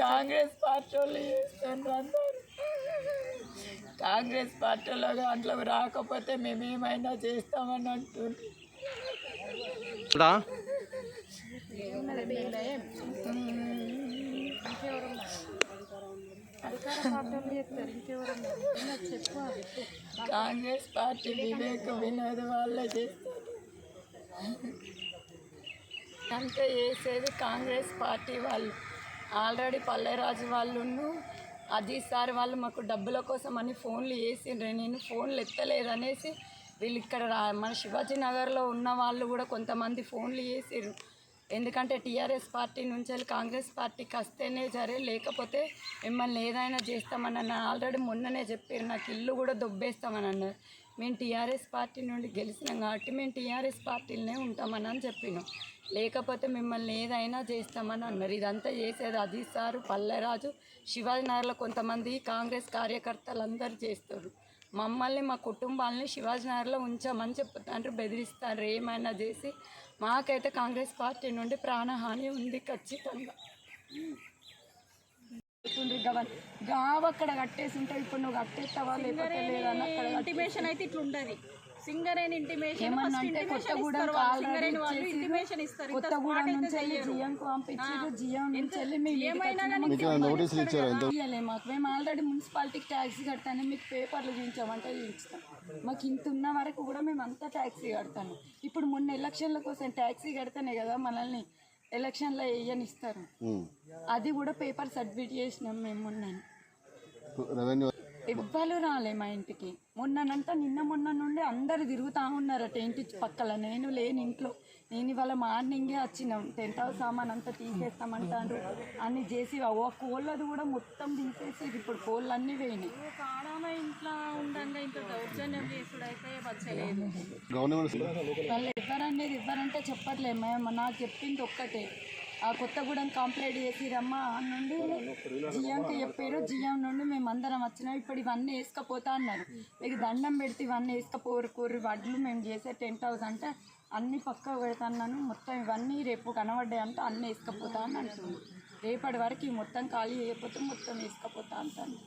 Congress party వాళ్ళు చేస్తున్నారు అందరు. కాంగ్రెస్ పార్టీలో దాంట్లో రాకపోతే మేము ఏమైనా చేస్తామని అంటుంది. కాంగ్రెస్ పార్టీ వివేక వినోద్ వాళ్ళే చేస్తారు. అంతే చేసేది కాంగ్రెస్ పార్టీ వాళ్ళు. ఆల్రెడీ పల్లెరాజు వాళ్ళను అజీత్ సార్ వాళ్ళు మాకు డబ్బుల కోసం అని ఫోన్లు చేసిండ్రు. నేను ఫోన్లు ఎత్తలేదనేసి వీళ్ళు ఇక్కడ మన శివాజీ నగర్లో ఉన్న వాళ్ళు కూడా కొంతమంది ఫోన్లు చేసిర్రు. ఎందుకంటే టీఆర్ఎస్ పార్టీ నుంచి వెళ్ళి కాంగ్రెస్ పార్టీకి వస్తేనే సరే, లేకపోతే మిమ్మల్ని ఏదైనా చేస్తామని అన్న. ఆల్రెడీ మొన్ననే చెప్పారు, నాకు ఇల్లు కూడా దొబ్బేస్తామని అన్నారు. మేము టీఆర్ఎస్ పార్టీ నుండి గెలిచినాం కాబట్టి మేము టీఆర్ఎస్ పార్టీలనే ఉంటామని చెప్పినాం. లేకపోతే మిమ్మల్ని ఏదైనా చేస్తామని అన్నారు. ఇదంతా చేసేది అజీత్ సారు, పల్లెరాజు, శివాజీనగర్లో కొంతమంది కాంగ్రెస్ కార్యకర్తలు అందరూ చేస్తారు. మమ్మల్ని మా కుటుంబాలని శివాజీనగర్లో ఉంచామని చెప్తారు, బెదిరిస్తారు ఏమైనా చేసి. మాకైతే కాంగ్రెస్ పార్టీ నుండి ప్రాణహాని ఉంది ఖచ్చితంగా. గావ అక్కడ కట్టేసి ఉంటావు, ఇప్పుడు నువ్వు కట్టేస్తావా లేకపోతే లేదన్న. ఇంటిమేషన్ అయితే ఇట్లా ఉండదు. సింగరేణి ఇంటిమేషన్ ఏమన్నంటే కొత్తగూడెం జియంకు పంపించారు. జియం నుంచి వెళ్ళి మాకు మేము ఆల్రెడీ మున్సిపాలిటీకి ట్యాక్సీ కడతాను, మీకు పేపర్లు చూపించామంటే చూపిస్తాం. మాకు ఇంత ఉన్న వరకు కూడా మేము అంతా ట్యాక్సీ కడతాను. ఇప్పుడు మొన్న ఎలక్షన్ల కోసం ట్యాక్సీ కడితేనే కదా మనల్ని ఎలక్షన్లో వేయనిస్తారు. అది కూడా పేపర్ సబ్మిట్ చేసినాం మేము. మొన్న ఎవ్వరు రాలే మా ఇంటికి. నిన్న మొన్న నుండి అందరు తిరుగుతూ ఉన్నారట ఇంటి పక్కల. నేను లేని ఇంట్లో. నేను ఇవాళ మార్నింగే వచ్చినాం. టెంట్ హౌస్ సామాన్ అంతా తీసేస్తామంటారు అన్ని చేసి కోళ్ళది కూడా మొత్తం తీసేసి ఇప్పుడు కోళ్ళు అన్నీ పోయినాయి. ఇంట్లో ఉండగా ఇంత దౌర్జన్యం చేసుడైతే వచ్చలేదు. వాళ్ళు ఎవరనేది ఎవరంటే చెప్పట్లే. మేము నాకు చెప్పింది ఒక్కటే, ఆ కొత్తగూడెం కంప్లైంట్ చేసిరమ్మా నుండి జిఎంకి చెప్పారు. జిఎం నుండి మేము అందరం వచ్చినాం. ఇప్పుడు ఇవన్నీ వేసుకపోతా అన్నారు. మీకు దండం పెడితే ఇవన్నీ వేసుకపోరు వడ్లు మేము చేసే టెంట్ హౌస్ అంటే అన్నీ పక్క పెడతాను. మొత్తం ఇవన్నీ రేపు కనబడ్డాయి అంటే అన్నీ వేసుకపోతా అని అంటుంది. రేపటి వరకు మొత్తం ఖాళీ చేయకపోతే మొత్తం వేసుకపోతా అంటాను.